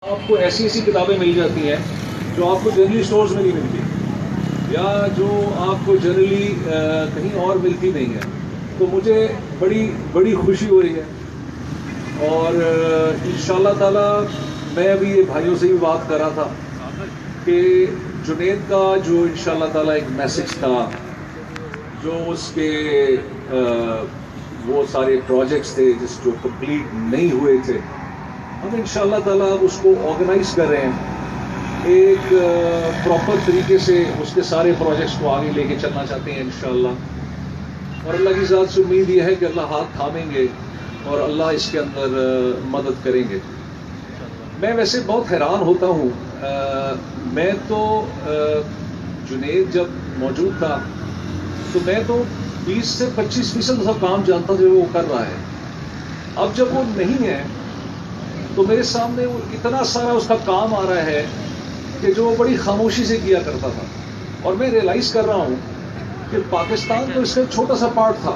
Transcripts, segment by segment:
آپ کو ایسی ایسی کتابیں مل جاتی ہیں جو آپ کو جنرلی سٹورز میں نہیں ملتی یا جو آپ کو جنرلی کہیں اور ملتی نہیں ہے. تو مجھے بڑی خوشی ہو رہی ہے اور انشاءاللہ تعالی میں ابھی یہ بھائیوں سے بھی بات کر رہا تھا کہ جنید کا جو انشاءاللہ تعالی ایک میسج تھا، جو اس کے وہ سارے پروجیکٹس تھے جو کمپلیٹ نہیں ہوئے تھے، ہم انشاءاللہ تعالیٰ اس کو آرگنائز کر رہے ہیں. ایک پراپر طریقے سے اس کے سارے پروجیکٹس کو آگے لے کے چلنا چاہتے ہیں انشاءاللہ. اور اللہ کی ذات سے امید یہ ہے کہ اللہ ہاتھ تھامیں گے اور اللہ اس کے اندر مدد کریں گے. میں ویسے بہت حیران ہوتا ہوں، میں تو جنید جب موجود تھا تو میں تو 20 سے 25% کا کام جانتا جو وہ کر رہا ہے. اب جب وہ نہیں ہے تو میرے سامنے وہ اتنا سارا اس کا کام آ رہا ہے کہ جو وہ بڑی خاموشی سے کیا کرتا تھا. اور میں ریئلائز کر رہا ہوں کہ پاکستان تو اس کا چھوٹا سا پارٹ تھا،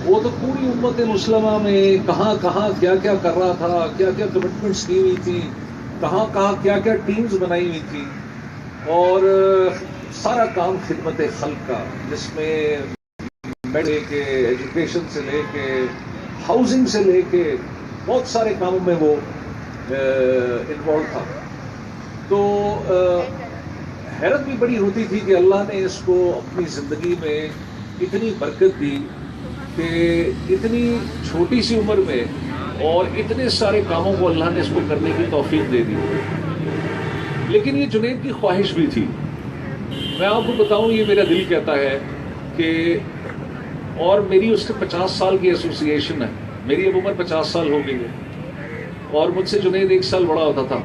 وہ تو پوری امت مسلمہ میں کہاں کیا کر رہا تھا، کیا کمٹمنٹس کی ہوئی تھی، کہاں کیا ٹیمز بنائی ہوئی تھی. اور سارا کام خدمت خلق کا، جس میں لے کے ایجوکیشن سے لے کے ہاؤسنگ سے لے کے بہت سارے کاموں میں وہ انوالو تھا. تو حیرت بھی بڑی ہوتی تھی کہ اللہ نے اس کو اپنی زندگی میں اتنی برکت دی کہ اتنی چھوٹی سی عمر میں اور اتنے سارے کاموں کو اللہ نے اس کو کرنے کی توفیق دے دی. لیکن یہ جنید کی خواہش بھی تھی. میں آپ کو بتاؤں، یہ میرا دل کہتا ہے کہ، اور میری اس سے 50 سال کی ایسوسیشن ہے. میری اب عمر 50 سال ہو گئی ہے اور مجھ سے جنید 1 سال بڑا ہوتا تھا.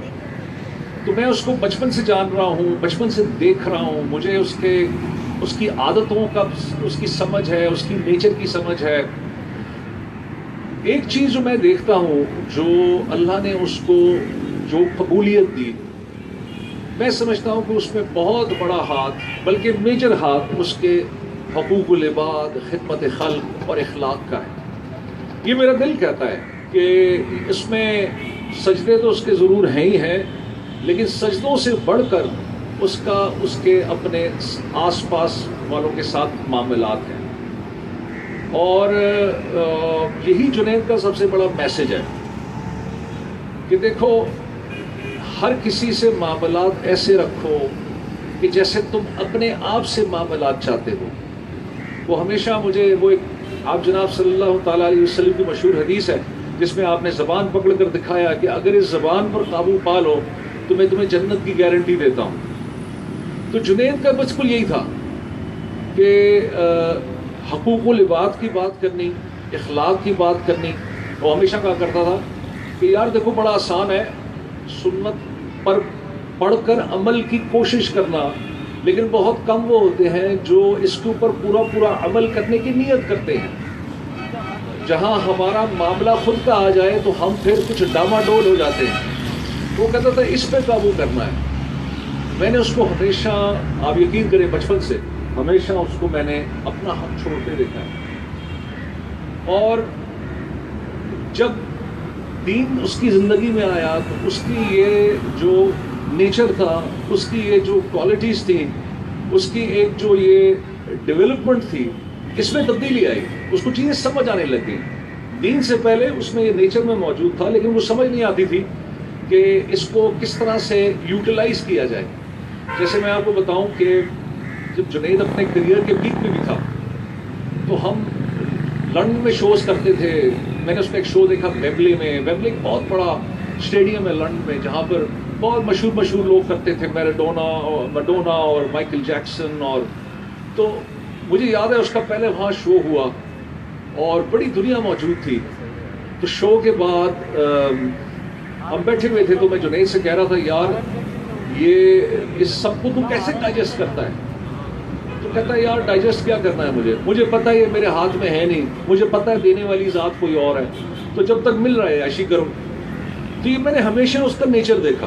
تو میں اس کو بچپن سے جان رہا ہوں، بچپن سے دیکھ رہا ہوں. مجھے اس کی عادتوں کا اس کی سمجھ ہے، اس کی نیچر کی سمجھ ہے. ایک چیز جو میں دیکھتا ہوں، جو اللہ نے اس کو جو قبولیت دی، میں سمجھتا ہوں کہ اس میں بہت بڑا ہاتھ، بلکہ میجر ہاتھ اس کے حقوق العباد، خدمت خلق اور اخلاق کا ہے. یہ میرا دل کہتا ہے کہ اس میں سجدے تو اس کے ضرور ہیں ہی ہیں، لیکن سجدوں سے بڑھ کر اس کے اپنے آس پاس والوں کے ساتھ معاملات ہیں. اور یہی جنید کا سب سے بڑا میسج ہے کہ دیکھو، ہر کسی سے معاملات ایسے رکھو کہ جیسے تم اپنے آپ سے معاملات چاہتے ہو. وہ ہمیشہ مجھے وہ ایک آپ جناب صلی اللہ تعالیٰ علیہ وسلم کی مشہور حدیث ہے جس میں آپ نے زبان پکڑ کر دکھایا کہ اگر اس زبان پر قابو پا لو تو میں تمہیں جنت کی گارنٹی دیتا ہوں. تو جنید کا بالکل یہی تھا کہ حقوق العباد کی بات کرنی، اخلاق کی بات کرنی. وہ ہمیشہ کہا کرتا تھا کہ یار دیکھو، بڑا آسان ہے سنت پر پڑھ کر عمل کی کوشش کرنا، لیکن بہت کم وہ ہوتے ہیں جو اس کے اوپر پورا عمل کرنے کی نیت کرتے ہیں. جہاں ہمارا معاملہ خود کا آ جائے تو ہم پھر کچھ ڈاماڈول ہو جاتے ہیں. وہ کہتا تھا اس پہ قابو کرنا ہے. میں نے اس کو ہمیشہ، آپ یقین کریں، بچپن سے ہمیشہ اس کو میں نے اپنا حق چھوڑتے دیکھا ہے. اور جب دین اس کی زندگی میں آیا تو اس کی یہ جو نیچر تھا، اس کی یہ جو کوالٹیز تھیں، اس کی ایک جو یہ ڈیولپمنٹ تھی، اس میں تبدیلی آئی. اس کو چیزیں سمجھ آنے لگ گئی. دین سے پہلے اس میں یہ نیچر میں موجود تھا، لیکن وہ سمجھ نہیں آتی تھی کہ اس کو کس طرح سے یوٹیلائز کیا جائے. جیسے میں آپ کو بتاؤں کہ جب جنید اپنے کریئر کے پیک میں بھی تھا تو ہم لندن میں شوز کرتے تھے. میں نے اس کا ایک شو دیکھا ویمبلی میں. ویمبلی ایک بہت بڑا اسٹیڈیم ہے لندن میں، جہاں پر بہت مشہور لوگ کرتے تھے، میڈونا اور مائیکل جیکسن. اور تو مجھے یاد ہے اس کا پہلے وہاں شو ہوا اور بڑی دنیا موجود تھی. تو شو کے بعد ہم بیٹھے ہوئے تھے تو میں جنید سے کہہ رہا تھا، یار یہ اس سب کو تو کیسے ڈائجسٹ کرتا ہے؟ تو کہتا ہے، یار ڈائجسٹ کیا کرنا ہے، مجھے پتہ ہے یہ میرے ہاتھ میں ہے نہیں، مجھے پتہ ہے دینے والی ذات کوئی اور ہے، تو جب تک مل رہا ہے عیشی کرو. تو یہ میں نے ہمیشہ اس کا نیچر دیکھا.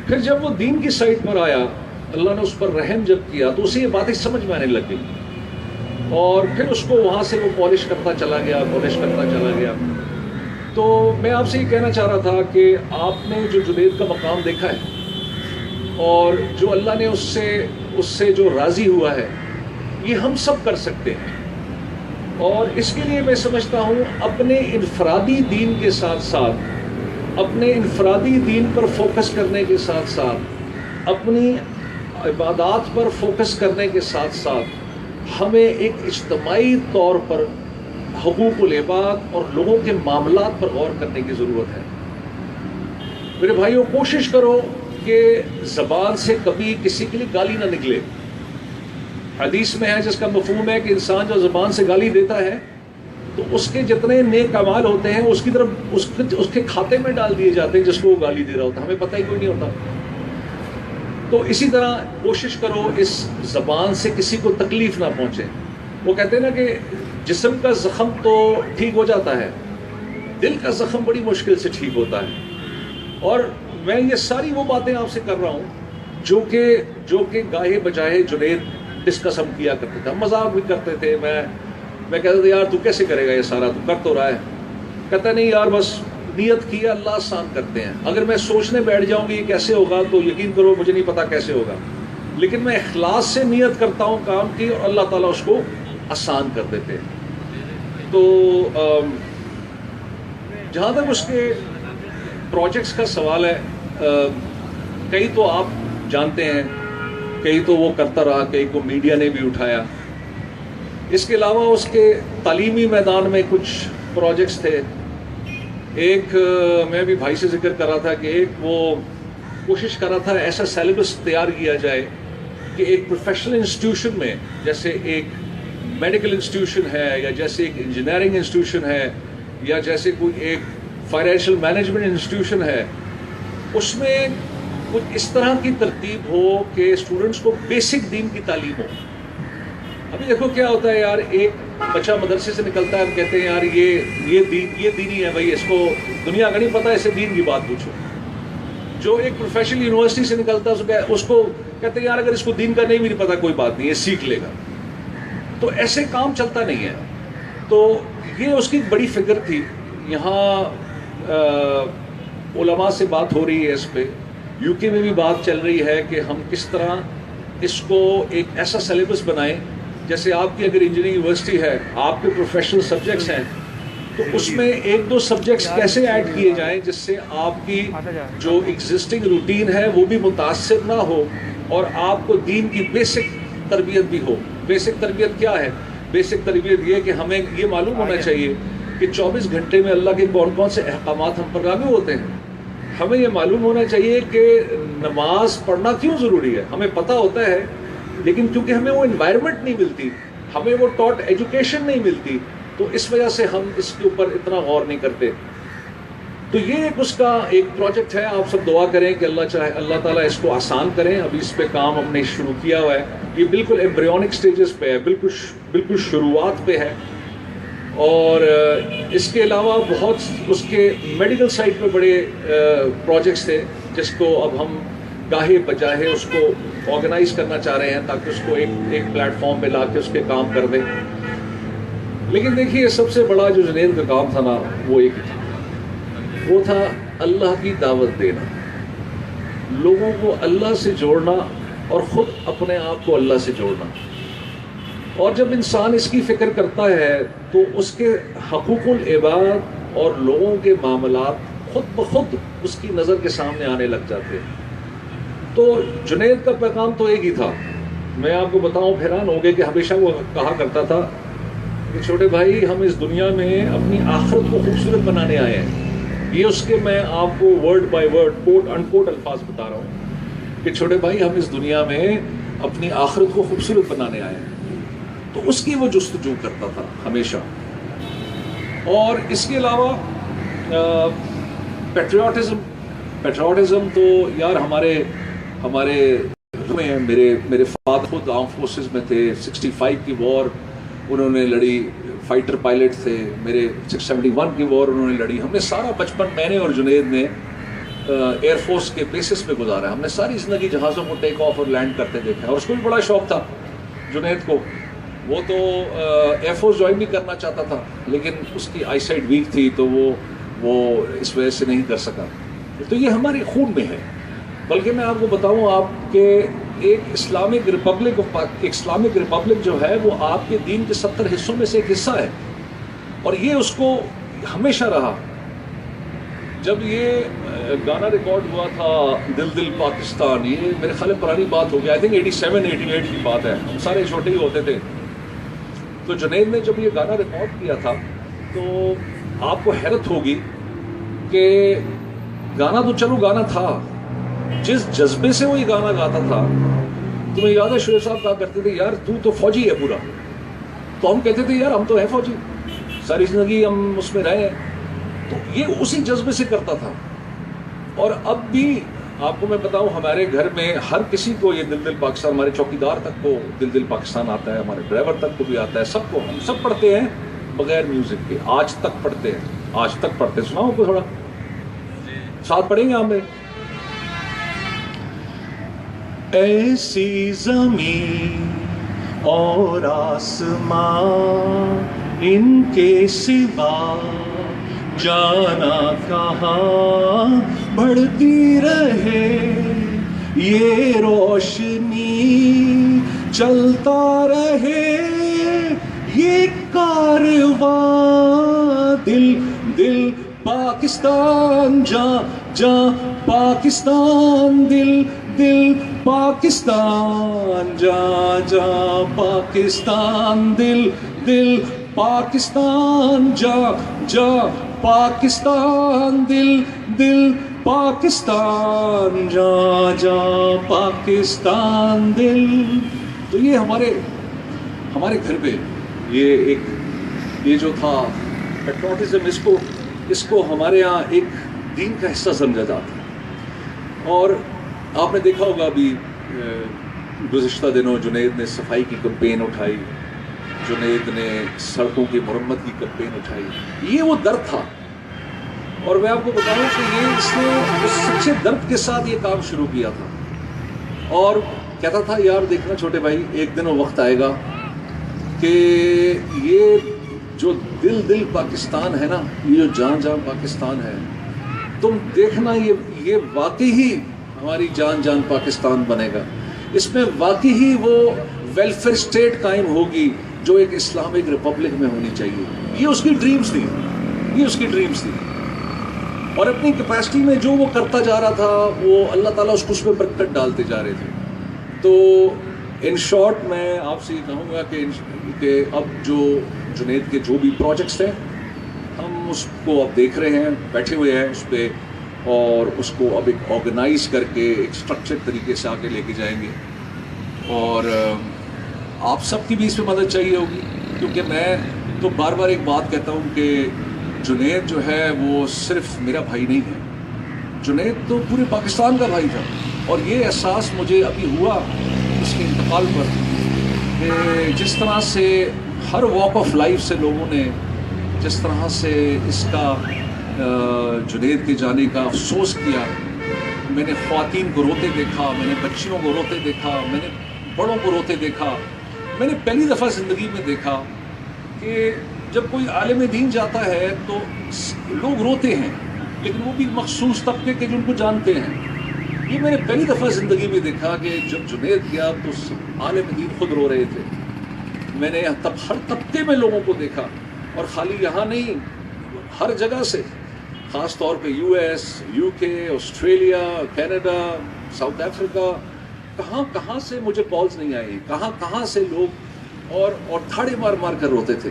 پھر جب وہ دین کی سائٹ پر آیا، اللہ نے اس پر رحم جب کیا تو اسے یہ باتیں سمجھ میں آنے لگ گئی. اور پھر اس کو وہاں سے وہ پالش کرتا چلا گیا. تو میں آپ سے یہ کہنا چاہ رہا تھا کہ آپ نے جو جنید کا مقام دیکھا ہے اور جو اللہ نے اس سے جو راضی ہوا ہے، یہ ہم سب کر سکتے ہیں. اور اس کے لیے میں سمجھتا ہوں اپنے انفرادی دین کے ساتھ ساتھ، اپنے انفرادی دین پر فوکس کرنے کے ساتھ ساتھ، اپنی عبادات پر فوکس کرنے کے ساتھ ساتھ ہمیں ایک اجتماعی طور پر حقوق العباد اور لوگوں کے معاملات پر غور کرنے کی ضرورت ہے. میرے بھائیوں، کوشش کرو کہ زبان سے کبھی کسی کے لیے گالی نہ نکلے. حدیث میں ہے، جس کا مفہوم ہے کہ انسان جو زبان سے گالی دیتا ہے تو اس کے جتنے نیک اعمال ہوتے ہیں اس کی طرف اس کے کھاتے میں ڈال دیے جاتے ہیں جس کو وہ گالی دے رہا ہوتا ہے، ہمیں پتہ ہی کوئی نہیں ہوتا. تو اسی طرح کوشش کرو اس زبان سے کسی کو تکلیف نہ پہنچے. وہ کہتے ہیں نا کہ جسم کا زخم تو ٹھیک ہو جاتا ہے، دل کا زخم بڑی مشکل سے ٹھیک ہوتا ہے. اور میں یہ ساری وہ باتیں آپ سے کر رہا ہوں جو کہ گاہے بجائے جنید ڈسکس ہم کیا کرتے تھے. ہم مذاق بھی کرتے تھے. میں کہتا تھا یار تو کیسے کرے گا یہ سارا، تو کر تو رہا ہے. کہتا نہیں یار بس نیت کی ہے، اللہ آسان کرتے ہیں. اگر میں سوچنے بیٹھ جاؤں گی یہ کیسے ہوگا تو یقین کرو مجھے نہیں پتا کیسے ہوگا، لیکن میں اخلاص سے نیت کرتا ہوں کام کی اور اللہ تعالیٰ اس کو آسان کر دیتے. تو جہاں تک اس کے پروجیکٹس کا سوال ہے، کئی تو آپ جانتے ہیں، کئی تو وہ کرتا رہا، کئی کو میڈیا نے بھی اٹھایا. اس کے علاوہ اس کے تعلیمی میدان میں کچھ پروجیکٹس تھے. ایک میں بھی بھائی سے ذکر کر رہا تھا کہ ایک وہ کوشش کر رہا تھا ایسا سیلیبس تیار کیا جائے کہ ایک پروفیشنل انسٹیٹیوشن میں، جیسے ایک میڈیکل انسٹیٹیوشن ہے یا جیسے ایک انجینئرنگ انسٹیٹیوشن ہے یا جیسے کوئی ایک فائنینشیل مینجمنٹ انسٹیٹیوشن ہے، اس میں کچھ اس طرح کی ترتیب ہو کہ اسٹوڈنٹس کو بیسک دین کی تعلیم ہو. ابھی دیکھو کیا ہوتا ہے یار، ایک بچہ مدرسے سے نکلتا ہے، ہم کہتے ہیں یار یہ دینی ہے بھائی، اس کو دنیا کا نہیں پتہ، اسے دین کی بات پوچھو. جو ایک پروفیشنل یونیورسٹی سے نکلتا ہے اس کو کہتے ہیں یار اگر اس کو دین کا نہیں بھی نہیں پتا کوئی بات نہیں، یہ سیکھ لے گا. تو ایسے کام چلتا نہیں ہے. تو یہ اس کی بڑی فکر تھی. یہاں علماء سے بات ہو رہی ہے اس پہ، یو کے میں بھی بات چل رہی ہے کہ ہم کس طرح اس کو ایک ایسا سلیبس بنائیں، جیسے آپ کی اگر انجینئرنگ یونیورسٹی ہے، آپ کے پروفیشنل سبجیکٹس ہیں، تو اس میں ایک دو سبجیکٹس کیسے ایڈ کیے جائیں جس سے آپ کی جو ایگزسٹنگ روٹین ہے وہ بھی متاثر نہ ہو اور آپ کو دین کی بیسک تربیت بھی ہو. بیسک تربیت کیا ہے؟ بیسک تربیت یہ کہ ہمیں یہ معلوم ہونا چاہیے کہ 24 گھنٹے میں اللہ کے کون کون سے احکامات ہم پر لاگو ہوتے ہیں. ہمیں یہ معلوم ہونا چاہیے کہ نماز پڑھنا کیوں ضروری ہے. ہمیں پتہ ہوتا ہے لیکن کیونکہ ہمیں وہ انوائرمنٹ نہیں ملتی، ہمیں وہ ٹاٹ ایجوکیشن نہیں ملتی، تو اس وجہ سے ہم اس کے اوپر اتنا غور نہیں کرتے. تو یہ ایک اس کا ایک پروجیکٹ ہے. آپ سب دعا کریں کہ اللہ تعالیٰ اس کو آسان کریں. ابھی اس پہ کام ہم نے شروع کیا ہوا ہے. یہ بالکل ایمبریونک سٹیجز پہ ہے، بالکل شروعات پہ ہے. اور اس کے علاوہ بہت اس کے میڈیکل سائٹ پہ بڑے پروجیکٹس تھے جس کو اب ہم گاہے بجاہے اس کو آرگنائز کرنا چاہ رہے ہیں تاکہ اس کو ایک پلیٹ فارم پہ لا کے اس کے کام کر دیں. لیکن دیکھیے سب سے بڑا جو جنید کا کام تھا نا وہ ایک تھا، وہ تھا اللہ کی دعوت دینا، لوگوں کو اللہ سے جوڑنا اور خود اپنے آپ کو اللہ سے جوڑنا. اور جب انسان اس کی فکر کرتا ہے تو اس کے حقوق العباد اور لوگوں کے معاملات خود بخود اس کی نظر کے سامنے آنے لگ جاتے ہیں. تو جنید کا پیغام تو ایک ہی تھا. میں آپ کو بتاؤں حیران ہو گئے کہ ہمیشہ وہ کہا کرتا تھا کہ چھوٹے بھائی ہم اس دنیا میں اپنی آخرت کو خوبصورت بنانے آئے ہیں. یہ اس کے میں آپ کو ورڈ بائی ورڈ کوٹ ان کوٹ الفاظ بتا رہا ہوں کہ چھوٹے بھائی ہم اس دنیا میں اپنی آخرت کو خوبصورت بنانے آئے ہیں. تو اس کی وہ جستجو کرتا تھا ہمیشہ. اور اس کے علاوہ پیٹریوٹزم تو یار ہمارے میرے فادر خود آرم فورسز میں تھے. 65 کی وار انہوں نے لڑی، فائٹر پائلٹ تھے. میرے 671 کی وار انہوں نے لڑی. ہم نے سارا بچپن میں نے اور جنید نے ایئر فورس کے بیسس پہ گزارا. ہم نے ساری زندگی جہازوں کو ٹیک آف اور لینڈ کرتے دیکھا. اور اس کو بھی بڑا شوق تھا جنید کو. وہ تو ایئر فورس جوائن بھی کرنا چاہتا تھا لیکن اس کی آئی سائٹ ویک تھی تو وہ وہ اس وجہ سے نہیں کر سکا. تو یہ ہمارے خون میں ہے. بلکہ میں آپ کو بتاؤں آپ کہ ایک اسلامک ریپبلک جو ہے وہ آپ کے دین کے 70 حصوں میں سے ایک حصہ ہے، اور یہ اس کو ہمیشہ رہا. جب یہ گانا ریکارڈ ہوا تھا دل دل پاکستان، یہ میرے خیال میں پرانی بات ہو گئی، آئی تھنک 87-88 کی بات ہے، ہم سارے چھوٹے ہی ہوتے تھے. تو جنید نے جب یہ گانا ریکارڈ کیا تھا تو آپ کو حیرت ہوگی کہ گانا تو چلو گانا تھا، جس جذبے سے وہ یہ گانا گاتا تھا. تمہیں یاد ہے شعیب صاحب کہا کرتے تھے یار تو فوجی ہے پورا، تو ہم کہتے تھے یار ہم تو ہیں فوجی، ساری زندگی ہم اس میں رہے ہیں. تو یہ اسی جذبے سے کرتا تھا. اور اب بھی آپ کو میں بتاؤں ہمارے گھر میں ہر کسی کو یہ دل دل پاکستان، ہمارے چوکیدار تک کو دل دل پاکستان آتا ہے، ہمارے ڈرائیور تک کو بھی آتا ہے، سب کو، ہم سب پڑھتے ہیں بغیر میوزک کے، آج تک پڑھتے ہیں، آج تک پڑھتے ہیں. سناؤ کو تھوڑا ساتھ پڑھیں گے ہمیں. ایسی زمین اور آسمان ان کے سوا جانا کہاں، بڑھتی رہے یہ روشنی، چلتا رہے یہ کارواں، دل دل پاکستان جاں جاں پاکستان، دل دل پاکستان جاں جاں پاکستان، دل دل پاکستان جاں جاں پاکستان، دل دل پاکستان جاں جاں پاکستان دل. تو یہ ہمارے گھر پہ یہ جو تھا پیٹریوٹزم، اس کو ہمارے یہاں ایک دین کا حصہ سمجھا جاتا ہے. اور آپ نے دیکھا ہوگا ابھی گزشتہ دنوں جنید نے صفائی کی کمپین اٹھائی، جنید نے سڑکوں کی مرمت کی کمپین اٹھائی. یہ وہ درد تھا، اور میں آپ کو بتاؤں کہ یہ اس نے اس سچے درد کے ساتھ یہ کام شروع کیا تھا، اور کہتا تھا یار دیکھنا چھوٹے بھائی، ایک دن وہ وقت آئے گا کہ یہ جو دل دل پاکستان ہے نا، یہ جو جان جان پاکستان ہے، تم دیکھنا یہ واقعی ہی ہماری جان جان پاکستان بنے گا. اس میں واقعی ہی وہ ویلفیئر اسٹیٹ قائم ہوگی جو ایک اسلامک ریپبلک میں ہونی چاہیے. یہ اس کی ڈریمز تھی، اور اپنی کیپیسٹی میں جو وہ کرتا جا رہا تھا وہ اللہ تعالیٰ اس میں برکت ڈالتے جا رہے تھے. تو ان شارٹ میں آپ سے یہ کہوں گا کہ اب جو جنید کے جو بھی پروجیکٹس ہیں ہم اس کو اب دیکھ رہے ہیں، بیٹھے ہوئے ہیں اس پہ، اور اس کو اب ایک آرگنائز کر کے ایک اسٹرکچر طریقے سے آگے لے کے جائیں گے. اور آپ سب کی بھی اس پہ مدد چاہیے ہوگی، کیونکہ میں تو بار بار ایک بات کہتا ہوں کہ جنید جو ہے وہ صرف میرا بھائی نہیں ہے، جنید تو پورے پاکستان کا بھائی تھا. اور یہ احساس مجھے ابھی ہوا اس کے انتقال پر کہ جس طرح سے ہر واک آف لائف سے لوگوں نے جس طرح سے اس کا جنید کے جانے کا افسوس کیا. میں نے خواتین کو روتے دیکھا، میں نے بچیوں کو روتے دیکھا، میں نے بڑوں کو روتے دیکھا. میں نے پہلی دفعہ زندگی میں دیکھا کہ جب کوئی عالم دین جاتا ہے تو لوگ روتے ہیں، لیکن وہ بھی مخصوص طبقے کے جن کو جانتے ہیں. یہ میں نے پہلی دفعہ زندگی میں دیکھا کہ جب جنید گیا تو عالم دین خود رو رہے تھے. میں نے تب ہر طبقے میں لوگوں کو دیکھا، اور خالی یہاں نہیں، ہر جگہ سے، خاص طور پہ US، UK، Australia, Canada, South Africa, کہاں سے مجھے کالز نہیں آئی، کہاں سے لوگ اور تھاڑے مار کر روتے تھے.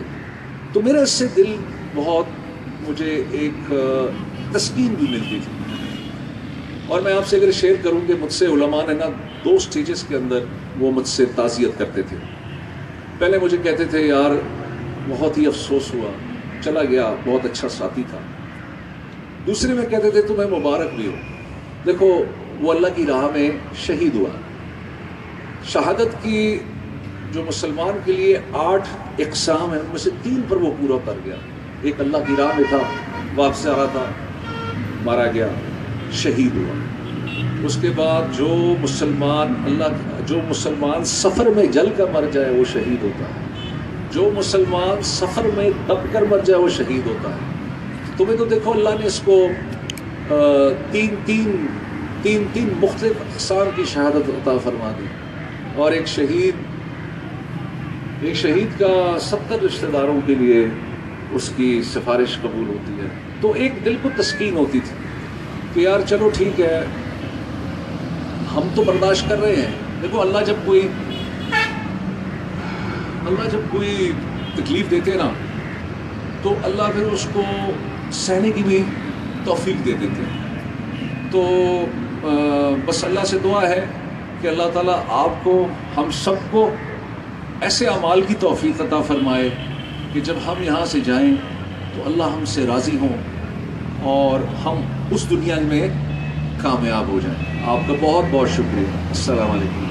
تو میرا اس سے دل بہت، مجھے ایک تسکین بھی ملتی تھی. اور میں آپ سے اگر شیئر کروں کہ مجھ سے علماء نے نا 2 سٹیجز کے اندر وہ مجھ سے تعزیت کرتے تھے. پہلے مجھے کہتے تھے یار بہت ہی افسوس ہوا، چلا گیا، بہت اچھا ساتھی تھا. دوسرے میں کہتے تھے تمہیں مبارک بھی ہو، دیکھو وہ اللہ کی راہ میں شہید ہوا. شہادت کی جو مسلمان کے لیے 8 اقسام ہیں، ان میں سے 3 پر وہ پورا کر گیا. ایک اللہ کی راہ میں تھا، واپس آ رہا تھا، مارا گیا، شہید ہوا. اس کے بعد جو مسلمان سفر میں جل کر مر جائے وہ شہید ہوتا ہے، جو مسلمان سفر میں دب کر مر جائے وہ شہید ہوتا ہے. تمہیں تو دیکھو اللہ نے اس کو تین مختلف اقسام کی شہادت عطا فرما دی، اور ایک شہید کا 70 رشتہ داروں کے لیے اس کی سفارش قبول ہوتی ہے. تو ایک دل کو تسکین ہوتی تھی کہ یار چلو ٹھیک ہے، ہم تو برداشت کر رہے ہیں. دیکھو اللہ جب کوئی تکلیف دیتے نا تو اللہ پھر اس کو سہنے کی بھی توفیق دے دیتے ہیں. تو بس اللہ سے دعا ہے کہ اللہ تعالیٰ آپ کو، ہم سب کو ایسے اعمال کی توفیق عطا فرمائے کہ جب ہم یہاں سے جائیں تو اللہ ہم سے راضی ہوں اور ہم اس دنیا میں کامیاب ہو جائیں. آپ کا بہت بہت شکریہ. السلام علیکم.